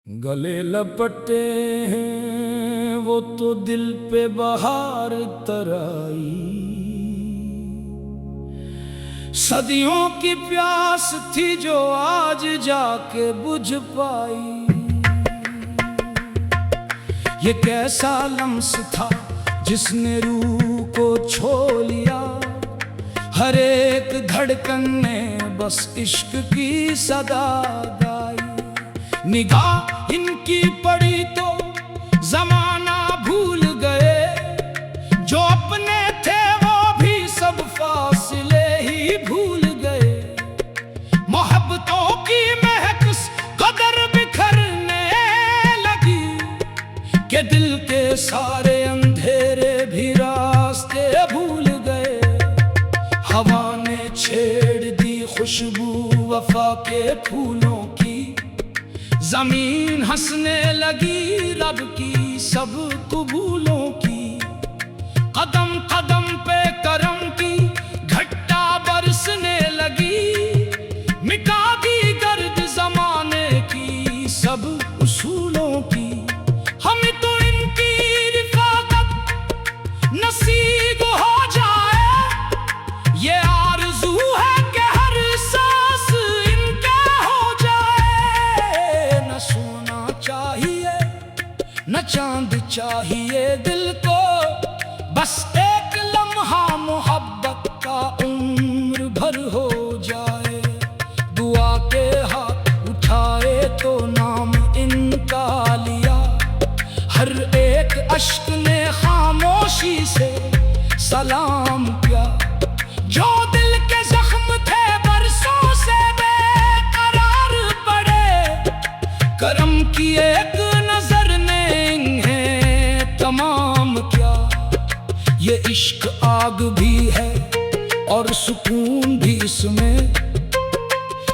गले लपटे हैं वो तो दिल पे बहार तराई। सदियों की प्यास थी जो आज जाके बुझ पाई। ये कैसा लम्स था जिसने रूह को छो लिया। हर एक धड़कन ने बस इश्क की सदा गाई। निगाह इनकी पड़ी तो जमाना भूल गए। जो अपने थे वो भी सब फासले ही भूल गए। मोहब्बतों की महक कदर बिखरने लगी कि दिल के सारे अंधेरे भी रास्ते भूल गए। हवा ने छेड़ दी खुशबू वफा के फूलों की। जमीन हंसने लगी रब की सब कबूलों की। कदम कदम पे करम की घट्टा बरसने लगी। मिटा दी गर्द जमाने की सब उसूलों की। हमें तो इनकी रिफाकत नसीब हो जाए। ये आरज़ू है कि हर सांस इनके हो जाए। न सोना चाहिए न चांद चाहिए दिल को। बस एक लम्हा मोहब्बत का उम्र भर हो जाए। दुआ के हाथ उठाए तो नाम इनका लिया। हर एक अश्क ने खामोशी से सलाम किया। जो दिल के जख्म थे बरसों से बेकरार पड़े। करम की एक नजर ने इन्हें तमाम किया। ये इश्क आग भी है और सुकून भी इसमें।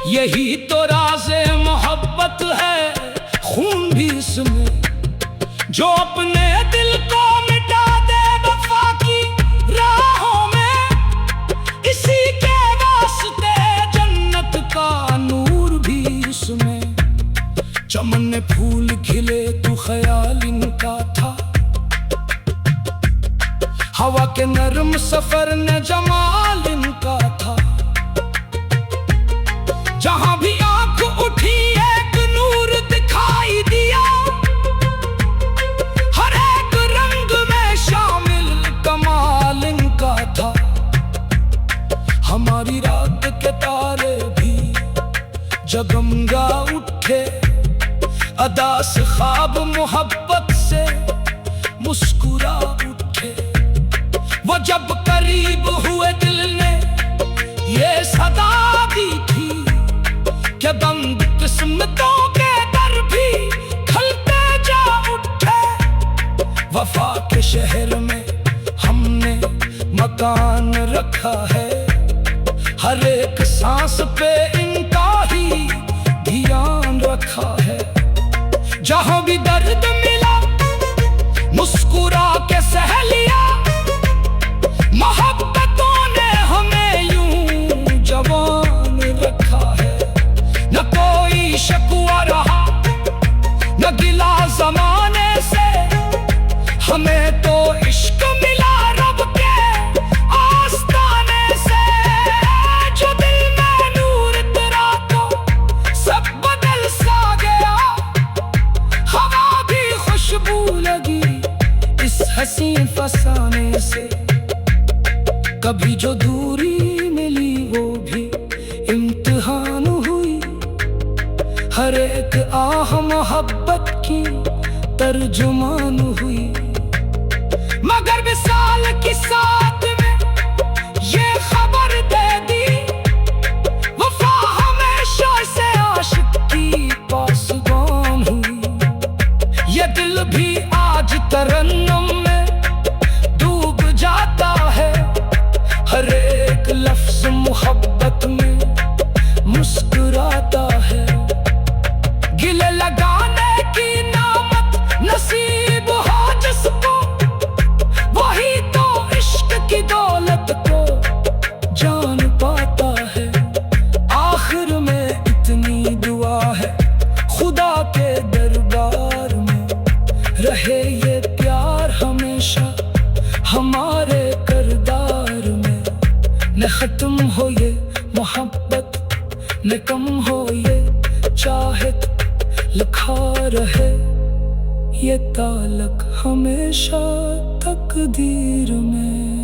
यही तो राज़े मोहब्बत है खून भी इसमें। जो अपने दिल को मिटा दे वफा की राहों में। इसी के वास्ते जन्नत का नूर भी इसमें। चमन में फूल खिले तो ख्याल इनका था। हवा के नरम सफर ने जमाल इनका था। जहां भी आंख उठी एक नूर दिखाई दिया। हर एक रंग में शामिल कमाल इनका था। हमारी रात के तारे भी जगमगा उठे। अदा से ख्वाब मोहब्बत से मुस्कुरा उठे। वो जब करीब हुए दिल ने ये सदा दी थी कि बंद किस्मतों के दर भी खलते जा उठे। वफा के शहर में हमने मकान रखा है। हर एक सांस पे इनका ही ध्यान रखा है। जहां भी दर्द मिला मुस्कुरा के सह लिया। मोहब्बतों ने हमें यूं जवान रखा है। न कोई शकवा रहा न गिला जमाने से। हमें तो इश्क मिला रब के आस्ताने से। जो दिल में नूर तेरा तो सब बदल सा गया। हवा भी खुशबू लगी इस हसी फसाने से। कभी जो दूरी मिली वो भी इम्तिहान हुई। हर एक आह मोहब्बत की तर्जुमान हुई। मगर विसाल की साथ में ये खबर दे दी। वफा हमेशा से आशिक की पासबान हुई। ये दिल भी आज तरन्नुम में डूब जाता है। हर एक लफ्ज मोहब्बत में मुस्कुराता है। गिले लगाने की नामत नसीब हो जिसको। वही तो इश्क की दौलत को जान पाता है। आखिर में इतनी दुआ है खुदा के दरबार खत्म हो ये मोहब्बत न कम हो ये चाहत, लिखा रहे ये ताल्लुक हमेशा तकदीर में।